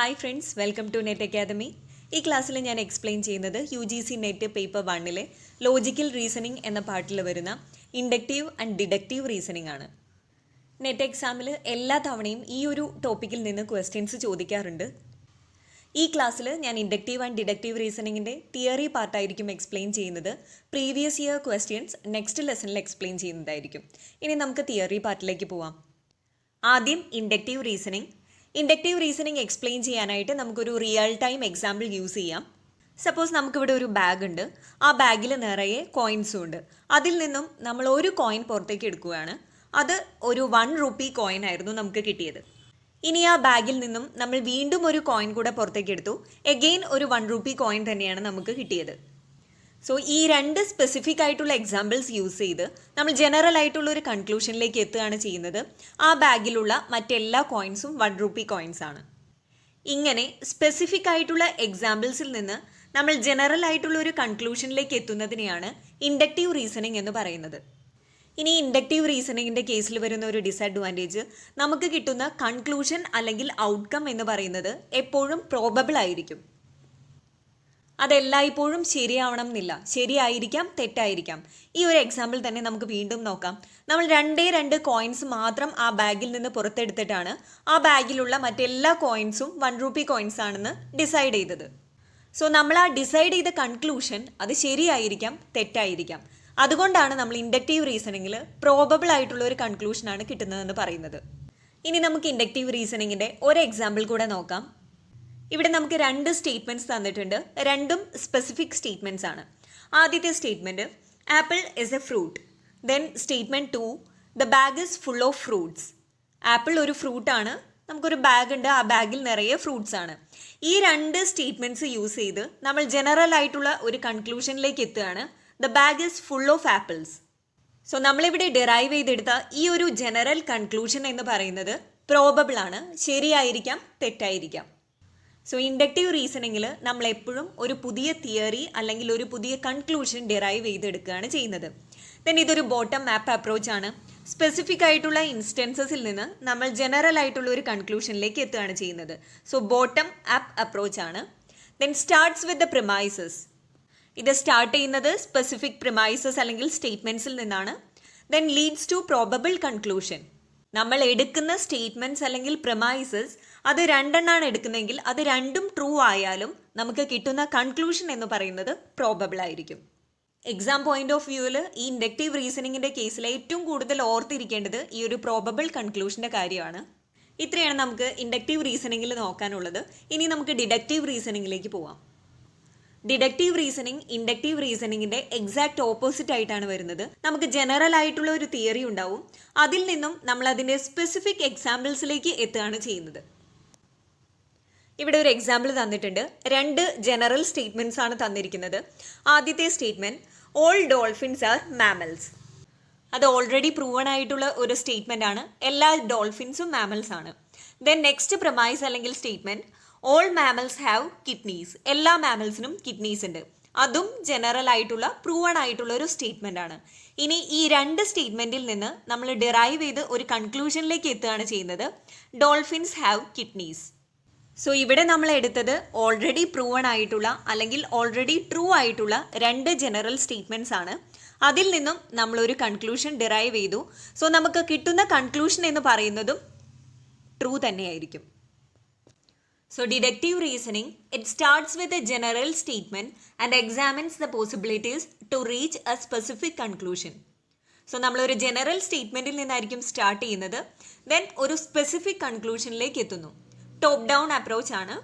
Hi friends, welcome to NET academy. ഈ ക്ലാസ്സിൽ ഞാൻ എക്സ്പ്ലെയിൻ ചെയ്യുന്നത് UGC NET paper 1 logical reasoning എന്ന പാർട്ടിൽ വരുന്ന ഇൻഡക്റ്റീവ് ആൻഡ് ഡിഡക്റ്റീവ് റീസണിംഗ് ആണ്. നെറ്റ് എക്സാമിൽ എല്ലാ തവണയും ഈ ഒരു ടോപ്പിക്കിൽ നിന്ന് ക്വസ്റ്റ്യൻസ് ചോദിക്കാറുണ്ട്. ഈ ക്ലാസ്സിൽ ഞാൻ ഇൻഡക്റ്റീവ് ആൻഡ് ഡിഡക്റ്റീവ് റീസണിങ്ങിൻ്റെ തിയറി പാർട്ടായിരിക്കും എക്സ്പ്ലെയിൻ ചെയ്യുന്നത്. പ്രീവിയസ് ഇയർ ക്വസ്റ്റ്യൻസ് നെക്സ്റ്റ് ലെസണിൽ എക്സ്പ്ലെയിൻ ചെയ്യുന്നതായിരിക്കും. ഇനി നമുക്ക് തിയറി പാർട്ടിലേക്ക് പോവാം. ആദ്യം inductive reasoning. Inductive reasoning explain ചെയ്യാനായിട്ട് നമുക്കൊരു റിയൽ ടൈം എക്സാമ്പിൾ യൂസ് ചെയ്യാം. സപ്പോസ് നമുക്കിവിടെ ഒരു ബാഗ് ഉണ്ട്. ആ ബാഗിൽ നിറയെ കോയിൻസും ഉണ്ട്. അതിൽ നിന്നും നമ്മൾ ഒരു കോയിൻ പുറത്തേക്ക് എടുക്കുകയാണ്. അത് ഒരു 1 രൂപി കോയിൻ ആയിരുന്നു നമുക്ക് കിട്ടിയത്. ഇനി ആ ബാഗിൽ നിന്നും നമ്മൾ വീണ്ടും ഒരു കോയിൻ കൂടെ പുറത്തേക്ക് എടുത്തു. എഗെയിൻ ഒരു 1 രൂപി കോയിൻ തന്നെയാണ് നമുക്ക് കിട്ടിയത്. സോ ഈ രണ്ട് സ്പെസിഫിക് ആയിട്ടുള്ള എക്സാമ്പിൾസ് യൂസ് ചെയ്ത് നമ്മൾ ജനറൽ ആയിട്ടുള്ള ഒരു കൺക്ലൂഷനിലേക്ക് എത്തുകയാണ് ചെയ്യുന്നത്. ആ ബാഗിലുള്ള മറ്റെല്ലാ കോയിൻസും 1 രൂപി കോയിൻസ് ആണ്. ഇങ്ങനെ സ്പെസിഫിക് ആയിട്ടുള്ള എക്സാമ്പിൾസിൽ നിന്ന് നമ്മൾ ജനറൽ ആയിട്ടുള്ള ഒരു കൺക്ലൂഷനിലേക്ക് എത്തുന്നതിനെയാണ് ഇൻഡക്റ്റീവ് റീസണിംഗ് എന്ന് പറയുന്നത്. ഇനി ഇൻഡക്റ്റീവ് റീസണിങ്ങിൻ്റെ കേസിൽ വരുന്ന ഒരു ഡിസഡ്വാൻറ്റേജ്, നമുക്ക് കിട്ടുന്ന കൺക്ലൂഷൻ അല്ലെങ്കിൽ ഔട്ട്കം എന്ന് പറയുന്നത് എപ്പോഴും പ്രോബബിൾ ആയിരിക്കും. അതെല്ലായ്പ്പോഴും ശരിയാവണം എന്നില്ല. ശരിയായിരിക്കാം, തെറ്റായിരിക്കാം. ഈ ഒരു എക്സാമ്പിൾ തന്നെ നമുക്ക് വീണ്ടും നോക്കാം. നമ്മൾ 2 കോയിൻസ് മാത്രം ആ ബാഗിൽ നിന്ന് പുറത്തെടുത്തിട്ടാണ് ആ ബാഗിലുള്ള മറ്റെല്ലാ കോയിൻസും 1 രൂപി കോയിൻസ് ആണെന്ന് ഡിസൈഡ് ചെയ്തത്. സോ നമ്മൾ ആ ഡിസൈഡ് ചെയ്ത കൺക്ലൂഷൻ അത് ശരിയായിരിക്കാം, തെറ്റായിരിക്കാം. അതുകൊണ്ടാണ് നമ്മൾ ഇൻഡക്റ്റീവ് റീസണിങ്ങിൽ പ്രോബബിൾ ആയിട്ടുള്ള ഒരു കൺക്ലൂഷനാണ് കിട്ടുന്നതെന്ന് പറയുന്നത്. ഇനി നമുക്ക് ഇൻഡക്റ്റീവ് റീസണിങ്ങിൻ്റെ ഒരു എക്സാമ്പിൾ കൂടെ നോക്കാം. ഇവിടെ നമുക്ക് 2 സ്റ്റേറ്റ്മെൻറ്റ്സ് തന്നിട്ടുണ്ട്. രണ്ടും സ്പെസിഫിക് സ്റ്റേറ്റ്മെൻറ്റ്സ് ആണ്. ആദ്യത്തെ statement, apple is A fruit. Then statement 2, the bag is full of fruits. Apple ഒരു ഫ്രൂട്ടാണ്. നമുക്കൊരു ബാഗ് ഉണ്ട്. ആ ബാഗിൽ നിറയെ ഫ്രൂട്ട്സ് ആണ്. ഈ 2 സ്റ്റേറ്റ്മെൻറ്റ്സ് യൂസ് ചെയ്ത് നമ്മൾ ജനറൽ ആയിട്ടുള്ള ഒരു കൺക്ലൂഷനിലേക്ക് എത്തുകയാണ്. The bag is full of apples. So നമ്മളിവിടെ ഡിറൈവ് ചെയ്തെടുത്ത ഈ ഒരു ജനറൽ കൺക്ലൂഷൻ എന്ന് പറയുന്നത് പ്രോബബിൾ ആണ്. ശരിയായിരിക്കാം, തെറ്റായിരിക്കാം. സോ ഇൻഡക്റ്റീവ് റീസണിങ്ങിൽ നമ്മൾ എപ്പോഴും ഒരു പുതിയ തിയറി അല്ലെങ്കിൽ ഒരു പുതിയ കൺക്ലൂഷൻ ഡിറൈവ് ചെയ്തെടുക്കുകയാണ് ചെയ്യുന്നത്. ദെൻ ഇതൊരു ബോട്ടം ആപ്പ് അപ്രോച്ച് ആണ്. സ്പെസിഫിക് ആയിട്ടുള്ള ഇൻസ്റ്റൻസസിൽ നിന്ന് നമ്മൾ ജനറൽ ആയിട്ടുള്ള ഒരു കൺക്ലൂഷനിലേക്ക് എത്തുകയാണ് ചെയ്യുന്നത്. സോ ബോട്ടം ആപ്പ് അപ്രോച്ച് ആണ്. Then starts with the premises. ഇത് സ്റ്റാർട്ട് ചെയ്യുന്നത് സ്പെസിഫിക് പ്രിമൈസസ് അല്ലെങ്കിൽ സ്റ്റേറ്റ്മെൻറ്റ്സിൽ നിന്നാണ്. Then leads to probable conclusion. നമ്മൾ എടുക്കുന്ന സ്റ്റേറ്റ്മെൻറ്റ്സ് അല്ലെങ്കിൽ പ്രിമൈസസ് അത് 2 എടുക്കുന്നതെങ്കിൽ അത് രണ്ടും ട്രൂ ആയാലും നമുക്ക് കിട്ടുന്ന കൺക്ലൂഷൻ എന്ന് പറയുന്നത് പ്രോബബിൾ ആയിരിക്കും. എക്സാം പോയിന്റ് ഓഫ് വ്യൂവിൽ ഈ ഇൻഡക്റ്റീവ് റീസണിങ്ങിൻ്റെ കേസിൽ ഏറ്റവും കൂടുതൽ ഓർത്തിരിക്കേണ്ടത് ഈ ഒരു പ്രോബബിൾ കൺക്ലൂഷൻ്റെ കാര്യമാണ്. ഇത്രയാണ് നമുക്ക് ഇൻഡക്റ്റീവ് റീസണിങ്ങിൽ നോക്കാനുള്ളത്. ഇനി നമുക്ക് ഡിഡക്റ്റീവ് റീസണിങ്ങിലേക്ക് പോവാം. ഡിഡക്റ്റീവ് റീസണിങ് ഇൻഡക്റ്റീവ് റീസണിങ്ങിൻ്റെ എക്സാക്ട് ഓപ്പോസിറ്റ് ആയിട്ടാണ് വരുന്നത്. നമുക്ക് ജനറൽ ആയിട്ടുള്ള ഒരു തിയറി ഉണ്ടാവും. അതിൽ നിന്നും നമ്മൾ അതിൻ്റെ സ്പെസിഫിക് എക്സാമ്പിൾസിലേക്ക് എത്തുകയാണ് ചെയ്യുന്നത്. ഇവിടെ ഒരു എക്സാമ്പിൾ തന്നിട്ടുണ്ട്. 2 ജനറൽ സ്റ്റേറ്റ്മെൻറ്റ്സ് ആണ് തന്നിരിക്കുന്നത്. ആദ്യത്തെ statement, all dolphins are mammals. അത് ഓൾറെഡി പ്രൂവൺ ആയിട്ടുള്ള ഒരു സ്റ്റേറ്റ്മെൻ്റ് ആണ്. എല്ലാ ഡോൾഫിൻസും മാമൽസ് ആണ്. ദെൻ നെക്സ്റ്റ് പ്രമൈസ് അല്ലെങ്കിൽ statement, all mammals have kidneys. എല്ലാ മാമൽസിനും കിഡ്നീസ് ഉണ്ട്. അതും ജനറൽ ആയിട്ടുള്ള പ്രൂവൺ ആയിട്ടുള്ള ഒരു സ്റ്റേറ്റ്മെൻ്റ് ആണ്. ഇനി ഈ 2 സ്റ്റേറ്റ്മെൻറ്റിൽ നിന്ന് നമ്മൾ ഡിറൈവ് ചെയ്ത് ഒരു കൺക്ലൂഷനിലേക്ക് എത്തുകയാണ് ചെയ്യുന്നത്. Dolphins have kidneys. സോ ഇവിടെ നമ്മൾ എടുത്തത് ഓൾറെഡി പ്രൂവൺ ആയിട്ടുള്ള അല്ലെങ്കിൽ ഓൾറെഡി ട്രൂ ആയിട്ടുള്ള 2 ജനറൽ സ്റ്റേറ്റ്മെൻറ്റ്സ് ആണ്. അതിൽ നിന്നും നമ്മളൊരു കൺക്ലൂഷൻ ഡിറൈവ് ചെയ്തു. സോ നമുക്ക് കിട്ടുന്ന കൺക്ലൂഷൻ എന്ന് പറയുന്നതും ട്രൂ തന്നെയായിരിക്കും. So deductive reasoning, it starts with a general statement and examines the possibilities to reach a specific conclusion. So നമ്മളൊരു ജനറൽ സ്റ്റേറ്റ്മെൻറ്റിൽ നിന്നായിരിക്കും സ്റ്റാർട്ട് ചെയ്യുന്നത്. ദെൻ ഒരു സ്പെസിഫിക് കൺക്ലൂഷനിലേക്ക് എത്തുന്നു. ടോപ്പ് ഡൗൺ അപ്രോച്ച് ആണ്.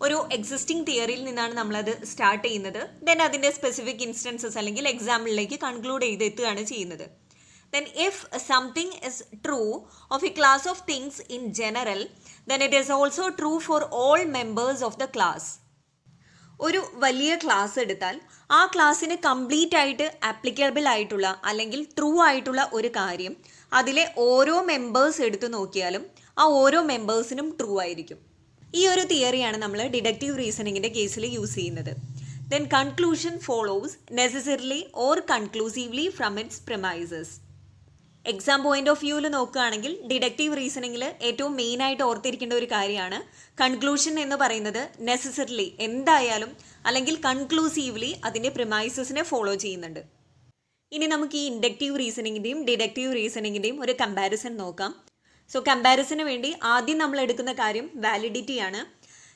ഒരു എക്സിസ്റ്റിംഗ് തിയറിയിൽ നിന്നാണ് നമ്മളത് സ്റ്റാർട്ട് ചെയ്യുന്നത്. ദെൻ അതിൻ്റെ സ്പെസിഫിക് ഇൻസ്റ്റൻസസ് അല്ലെങ്കിൽ എക്സാമ്പിളിലേക്ക് കൺക്ലൂഡ് ചെയ്ത് എത്തുകയാണ് ചെയ്യുന്നത്. Then if something is true of a class of things in general, then it is also true for all members of the class. ഒരു വലിയ ക്ലാസ് എടുത്താൽ ആ ക്ലാസ്സിന് കംപ്ലീറ്റ് ആയിട്ട് ആപ്ലിക്കബിൾ ആയിട്ടുള്ള അല്ലെങ്കിൽ ട്രൂ ആയിട്ടുള്ള ഒരു കാര്യം അതിലെ ഓരോ മെമ്പേഴ്സ് എടുത്തു നോക്കിയാലും ആ ഓരോ മെമ്പേഴ്സിനും ട്രൂ ആയിരിക്കും. ഈ ഒരു തിയറിയാണ് നമ്മൾ ഡിഡക്റ്റീവ് റീസണിങ്ങിൻ്റെ കേസിൽ യൂസ് ചെയ്യുന്നത്. Then conclusion follows necessarily or conclusively from its premises. Exam point of വ്യൂവിൽ നോക്കുകയാണെങ്കിൽ ഡിഡക്റ്റീവ് റീസണിങ്ങിൽ ഏറ്റവും മെയിനായിട്ട് ഓർത്തിരിക്കേണ്ട ഒരു കാര്യമാണ് കൺക്ലൂഷൻ എന്ന് പറയുന്നത് നെസസറിലി എന്തായാലും അല്ലെങ്കിൽ കൺക്ലൂസീവ്ലി അതിൻ്റെ പ്രിമൈസസിനെ ഫോളോ ചെയ്യുന്നുണ്ട്. ഇനി നമുക്ക് ഈ ഇൻഡക്റ്റീവ് റീസണിങ്ങിൻ്റെയും ഡിഡക്റ്റീവ് റീസണിങ്ങിൻ്റെയും ഒരു കമ്പാരിസൺ നോക്കാം. സോ കമ്പാരിസന് വേണ്ടി ആദ്യം നമ്മൾ എടുക്കുന്ന കാര്യം വാലിഡിറ്റിയാണ്.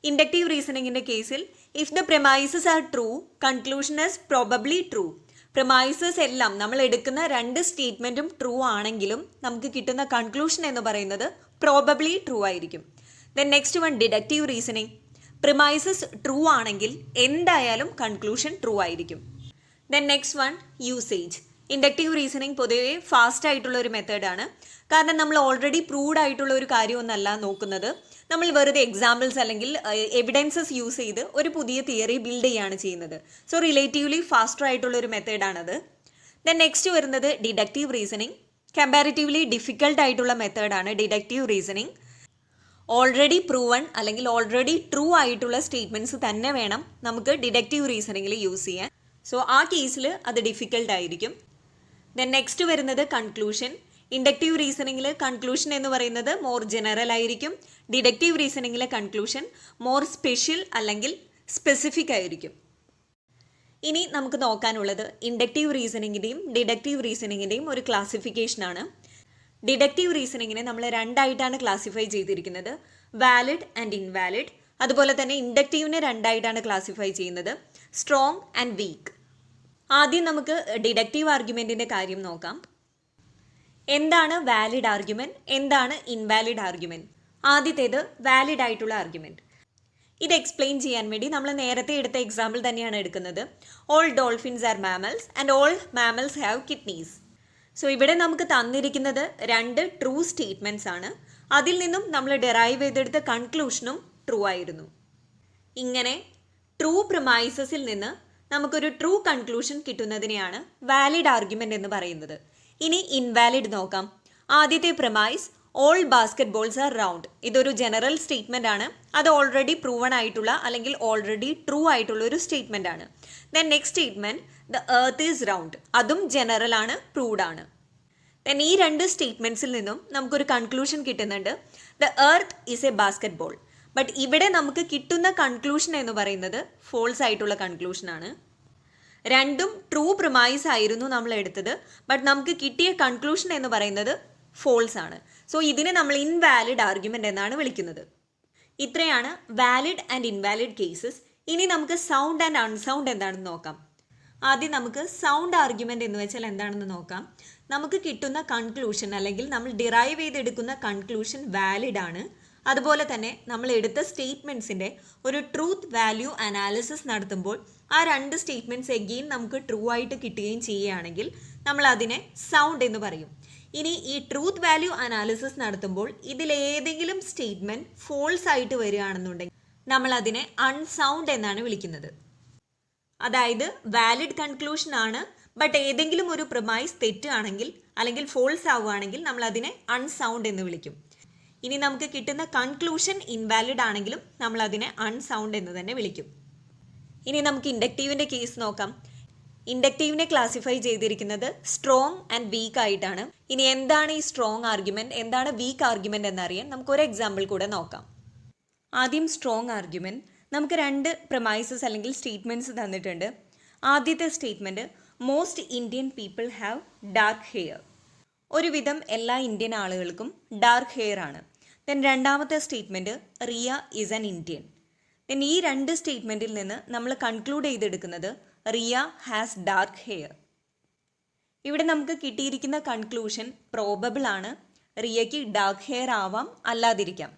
ഇൻഡക്റ്റീവ് റീസണിങ്ങിൻ്റെ കേസിൽ if the premises are true conclusion is probably true. Premises എല്ലാം നമ്മൾ എടുക്കുന്ന രണ്ട് സ്റ്റേറ്റ്മെൻറ്റും ട്രൂ ആണെങ്കിലും നമുക്ക് കിട്ടുന്ന കൺക്ലൂഷൻ എന്ന് പറയുന്നത് പ്രോബബ്ലി ട്രൂ ആയിരിക്കും. Then next one deductive reasoning. Premises true ആണെങ്കിൽ എന്തായാലും കൺക്ലൂഷൻ ട്രൂ ആയിരിക്കും. Then next one usage. Inductive reasoning പൊതുവെ ഫാസ്റ്റ് ആയിട്ടുള്ള ഒരു മെത്തേഡാണ്. കാരണം നമ്മൾ ഓൾറെഡി പ്രൂവ്ഡ് ആയിട്ടുള്ള ഒരു കാര്യമൊന്നല്ല നോക്കുന്നത്. നമ്മൾ വെറുതെ എക്സാമ്പിൾസ് അല്ലെങ്കിൽ എവിഡൻസസ് യൂസ് ചെയ്ത് ഒരു പുതിയ തിയറി ബിൽഡ് ചെയ്യുകയാണ് ചെയ്യുന്നത്. സോ റിലേറ്റീവ്ലി ഫാസ്റ്റർ ആയിട്ടുള്ള ഒരു മെത്തേഡാണത്. ദെൻ നെക്സ്റ്റ് വരുന്നത് ഡിഡക്റ്റീവ് റീസണിങ്. കമ്പാരിറ്റീവ്ലി ഡിഫിക്കൽട്ട് ആയിട്ടുള്ള മെത്തേഡാണ് ഡിഡക്റ്റീവ് റീസണിങ്. ഓൾറെഡി പ്രൂവൺ അല്ലെങ്കിൽ ഓൾറെഡി ട്രൂ ആയിട്ടുള്ള സ്റ്റേറ്റ്മെൻറ്റ്സ് തന്നെ വേണം നമുക്ക് ഡിഡക്റ്റീവ് റീസണിങ്ങിൽ യൂസ് ചെയ്യാൻ. സോ ആ കേസിൽ അത് ഡിഫിക്കൽട്ട് ആയിരിക്കും. ദെൻ നെക്സ്റ്റ് വരുന്നത് കൺക്ലൂഷൻ. ഇൻഡക്റ്റീവ് റീസണിങ്ങിൽ കൺക്ലൂഷൻ എന്ന് പറയുന്നത് മോർ ജനറൽ ആയിരിക്കും. ഡിഡക്റ്റീവ് റീസണിങ്ങിലെ കൺക്ലൂഷൻ മോർ സ്പെഷ്യൽ അല്ലെങ്കിൽ സ്പെസിഫിക് ആയിരിക്കും. ഇനി നമുക്ക് നോക്കാനുള്ളത് ഇൻഡക്റ്റീവ് റീസണിങ്ങിൻ്റെയും ഡിഡക്റ്റീവ് റീസണിങ്ങിൻ്റെയും ഒരു ക്ലാസിഫിക്കേഷനാണ്. ഡിഡക്റ്റീവ് റീസണിങ്ങിനെ നമ്മൾ രണ്ടായിട്ടാണ് ക്ലാസിഫൈ ചെയ്തിരിക്കുന്നത്, വാലിഡ് ആൻഡ് ഇൻവാലിഡ്. അതുപോലെ തന്നെ ഇൻഡക്റ്റീവിനെ രണ്ടായിട്ടാണ് ക്ലാസിഫൈ ചെയ്യുന്നത്, സ്ട്രോങ് ആൻഡ് വീക്ക്. ആദ്യം നമുക്ക് ഡിഡക്റ്റീവ് ആർഗ്യുമെൻറ്റിൻ്റെ കാര്യം നോക്കാം. എന്താണ് വാലിഡ് ആർഗ്യുമെൻറ്റ്, എന്താണ് ഇൻവാലിഡ് ആർഗ്യുമെൻറ്റ്? ആദ്യത്തേത് വാലിഡ് ആയിട്ടുള്ള ആർഗ്യുമെൻറ്റ്. ഇത് എക്സ്പ്ലെയിൻ ചെയ്യാൻ വേണ്ടി നമ്മൾ നേരത്തെ എടുത്ത എക്സാമ്പിൾ തന്നെയാണ് എടുക്കുന്നത്. All dolphins are mammals and all mammals have kidneys. So ഇവിടെ നമുക്ക് തന്നിരിക്കുന്നത് രണ്ട് ട്രൂ സ്റ്റേറ്റ്മെൻറ്റ്സ് ആണ്. അതിൽ നിന്നും നമ്മൾ ഡെറൈവ് ചെയ്തെടുത്ത കൺക്ലൂഷനും ട്രൂ ആയിരുന്നു. ഇങ്ങനെ ട്രൂ പ്രിമൈസസിൽ നിന്ന് നമുക്കൊരു ട്രൂ കൺക്ലൂഷൻ കിട്ടുന്നതിനെയാണ് വാലിഡ് ആർഗ്യുമെൻ്റ് എന്ന് പറയുന്നത്. ഇനി ഇൻവാലിഡ് നോക്കാം. ആദ്യത്തെ premise all basket balls are round. ഇതൊരു ജനറൽ സ്റ്റേറ്റ്മെൻ്റ് ആണ്. അത് ഓൾറെഡി പ്രൂവൺ ആയിട്ടുള്ള അല്ലെങ്കിൽ ഓൾറെഡി ട്രൂ ആയിട്ടുള്ള ഒരു സ്റ്റേറ്റ്മെൻ്റ് ആണ്. Then next statement the earth is round. അതും ജനറൽ ആണ്, പ്രൂവ്ഡ് ആണ്. ദെൻ ഈ രണ്ട് സ്റ്റേറ്റ്മെൻറ്റ്സിൽ നിന്നും നമുക്കൊരു കൺക്ലൂഷൻ കിട്ടുന്നുണ്ട്, the earth is A basket ball. But ഇവിടെ നമുക്ക് കിട്ടുന്ന കൺക്ലൂഷൻ എന്ന് പറയുന്നത് ഫോൾസ് ആയിട്ടുള്ള കൺക്ലൂഷനാണ്. രണ്ടും ട്രൂ പ്രിമൈസ് ആയിരുന്നു നമ്മൾ എടുത്തത്, ബട്ട് നമുക്ക് കിട്ടിയ കൺക്ലൂഷൻ എന്ന് പറയുന്നത് ഫോൾസ് ആണ്. സോ ഇതിനെ നമ്മൾ ഇൻവാലിഡ് ആർഗ്യുമെൻ്റ് എന്നാണ് വിളിക്കുന്നത്. ഇത്രയാണ് വാലിഡ് ആൻഡ് ഇൻവാലിഡ് കേസസ്. ഇനി നമുക്ക് സൗണ്ട് ആൻഡ് അൺസൗണ്ട് എന്താണെന്ന് നോക്കാം. ആദ്യം നമുക്ക് സൗണ്ട് ആർഗ്യുമെൻ്റ് എന്ന് വെച്ചാൽ എന്താണെന്ന് നോക്കാം. നമുക്ക് കിട്ടുന്ന കൺക്ലൂഷൻ അല്ലെങ്കിൽ നമ്മൾ ഡിറൈവ് ചെയ്തെടുക്കുന്ന കൺക്ലൂഷൻ വാലിഡ് ആണ്. അതുപോലെ തന്നെ നമ്മൾ എടുത്ത സ്റ്റേറ്റ്മെൻറ്റ്സിൻ്റെ ഒരു ട്രൂത്ത് വാല്യൂ അനാലിസിസ് നടത്തുമ്പോൾ ആ രണ്ട് സ്റ്റേറ്റ്മെൻറ്റ്സ് എഗെയിൻ നമുക്ക് ട്രൂ ആയിട്ട് കിട്ടുകയും ചെയ്യുകയാണെങ്കിൽ നമ്മൾ അതിനെ സൗണ്ട് എന്ന് പറയും. ഇനി ഈ ട്രൂത്ത് വാല്യൂ അനാലിസിസ് നടത്തുമ്പോൾ ഇതിലേതെങ്കിലും സ്റ്റേറ്റ്മെൻറ്റ് ഫോൾസ് ആയിട്ട് വരികയാണെന്നുണ്ടെങ്കിൽ നമ്മൾ അതിനെ അൺസൗണ്ട് എന്നാണ് വിളിക്കുന്നത്. അതായത് വാലിഡ് കൺക്ലൂഷൻ ആണ്, ബട്ട് ഏതെങ്കിലും ഒരു പ്രിമൈസ് തെറ്റാണെങ്കിൽ അല്ലെങ്കിൽ ഫോൾസ് ആവുകയാണെങ്കിൽ നമ്മൾ അതിനെ അൺസൗണ്ട് എന്ന് വിളിക്കും. ഇനി നമുക്ക് കിട്ടുന്ന കൺക്ലൂഷൻ ഇൻവാലിഡ് ആണെങ്കിലും നമ്മൾ അതിനെ അൺസൗണ്ട് എന്ന് തന്നെ വിളിക്കും. ഇനി നമുക്ക് ഇൻഡക്റ്റീവിൻ്റെ കേസ് നോക്കാം. ഇൻഡക്റ്റീവിനെ ക്ലാസിഫൈ ചെയ്തിരിക്കുന്നത് സ്ട്രോങ് ആൻഡ് വീക്ക് ആയിട്ടാണ്. ഇനി എന്താണ് ഈ സ്ട്രോങ് ആർഗ്യുമെൻറ്റ്, എന്താണ് വീക്ക് ആർഗ്യുമെൻറ്റ് എന്നറിയാൻ നമുക്കൊരു എക്സാമ്പിൾ കൂടെ നോക്കാം. ആദ്യം സ്ട്രോങ് ആർഗ്യുമെൻറ്റ്. നമുക്ക് രണ്ട് പ്രമൈസസ് അല്ലെങ്കിൽ സ്റ്റേറ്റ്മെൻറ്റ്സ് തന്നിട്ടുണ്ട്. ആദ്യത്തെ statement most Indian people have dark hair. ഒരുവിധം എല്ലാ ഇന്ത്യൻ ആളുകൾക്കും ഡാർക്ക് ഹെയർ ആണ്. ദെൻ രണ്ടാമത്തെ statement Riya is an Indian. Then ഈ രണ്ട് സ്റ്റേറ്റ്മെൻറ്റിൽ നിന്ന് നമ്മൾ കൺക്ലൂഡ് ചെയ്തെടുക്കുന്നത് റിയ ഹാസ് ഡാർക്ക് ഹെയർ. ഇവിടെ നമുക്ക് കിട്ടിയിരിക്കുന്ന കൺക്ലൂഷൻ പ്രോബബിൾ ആണ്. റിയയ്ക്ക് ഡാർക്ക് ഹെയർ ആവാം, അല്ലാതിരിക്കാം.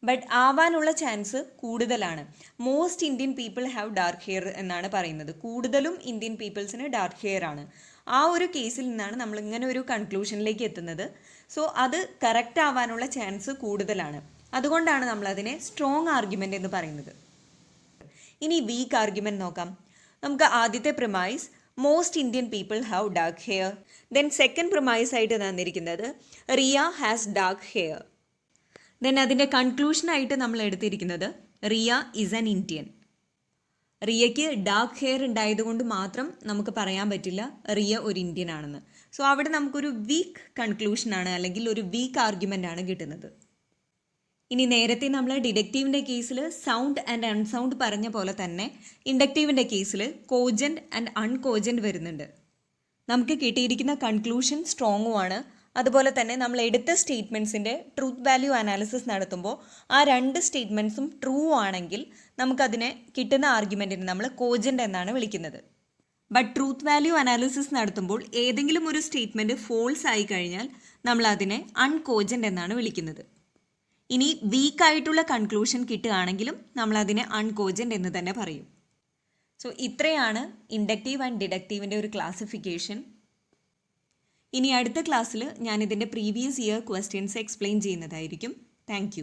ബട്ട് ആവാനുള്ള ചാൻസ് കൂടുതലാണ്. Most Indian people have dark hair എന്നാണ് പറയുന്നത്. കൂടുതലും ഇന്ത്യൻ പീപ്പിൾസിന് ഡാർക്ക് ഹെയർ ആണ്. ആ ഒരു കേസിൽ നിന്നാണ് നമ്മൾ ഇങ്ങനെ ഒരു കൺക്ലൂഷനിലേക്ക് എത്തുന്നത്. സോ അത് കറക്റ്റ് ആവാനുള്ള ചാൻസ് കൂടുതലാണ്. അതുകൊണ്ടാണ് നമ്മളതിനെ സ്ട്രോങ് ആർഗ്യുമെൻ്റ് എന്ന് പറയുന്നത്. ഇനി വീക്ക് ആർഗ്യുമെൻറ്റ് നോക്കാം. നമുക്ക് ആദ്യത്തെ premise most Indian people have dark hair. Then second premise ആയിട്ട് തന്നിരിക്കുന്നത് Riya has dark hair. Then അതിൻ്റെ കൺക്ലൂഷനായിട്ട് നമ്മൾ എടുത്തിരിക്കുന്നത് റിയ ഈസ് ആൻ ഇന്ത്യൻ. റിയയ്ക്ക് ഡാർക്ക് ഹെയർ ഉണ്ടായതുകൊണ്ട് മാത്രം നമുക്ക് പറയാൻ പറ്റില്ല റിയ ഒരു ഇന്ത്യൻ ആണെന്ന്. സോ അവിടെ നമുക്കൊരു വീക്ക് കൺക്ലൂഷനാണ് അല്ലെങ്കിൽ ഒരു വീക്ക് ആർഗ്യുമെൻ്റ് ആണ് കിട്ടുന്നത്. ഇനി നേരത്തെ നമ്മൾ ഡിഡക്റ്റീവിൻ്റെ കേസിൽ സൗണ്ട് ആൻഡ് അൺസൗണ്ട് പറഞ്ഞ പോലെ തന്നെ ഇൻഡക്റ്റീവിൻ്റെ കേസിൽ കോജൻറ്റ് ആൻഡ് അൺകോജൻറ്റ് വരുന്നുണ്ട്. നമുക്ക് കിട്ടിയിരിക്കുന്ന കൺക്ലൂഷൻ സ്ട്രോങ്ങുമാണ്. അതുപോലെ തന്നെ നമ്മൾ എടുത്ത സ്റ്റേറ്റ്മെൻറ്റ്സിൻ്റെ ട്രൂത്ത് വാല്യൂ അനാലിസിസ് നടത്തുമ്പോൾ ആ രണ്ട് സ്റ്റേറ്റ്മെൻറ്റ്സും ട്രൂ ആണെങ്കിൽ നമുക്കതിനെ കിട്ടുന്ന ആർഗ്യുമെൻറ്റിനെ നമ്മൾ കോജൻറ്റ് എന്നാണ് വിളിക്കുന്നത്. ബട്ട് ട്രൂത്ത് വാല്യൂ അനാലിസിസ് നടത്തുമ്പോൾ ഏതെങ്കിലും ഒരു സ്റ്റേറ്റ്മെൻറ്റ് ഫോൾസ് ആയി കഴിഞ്ഞാൽ നമ്മൾ അതിനെ അൺകോജൻറ്റ് എന്നാണ് വിളിക്കുന്നത്. ഇനി വീക്കായിട്ടുള്ള കൺക്ലൂഷൻ കിട്ടുകയാണെങ്കിലും നമ്മൾ അതിനെ അൺകോജൻറ്റ് എന്ന് തന്നെ പറയും. സോ ഇത്രയാണ് ഇൻഡക്റ്റീവ് ആൻഡ് ഡിഡക്റ്റീവിൻ്റെ ഒരു ക്ലാസിഫിക്കേഷൻ. ഇനി അടുത്ത ക്ലാസ്സിൽ ഞാൻ ഇതിൻ്റെ പ്രീവിയസ് ഇയർ ക്വസ്റ്റ്യൻസ് എക്സ്പ്ലെയിൻ ചെയ്യുന്നതായിരിക്കും. താങ്ക്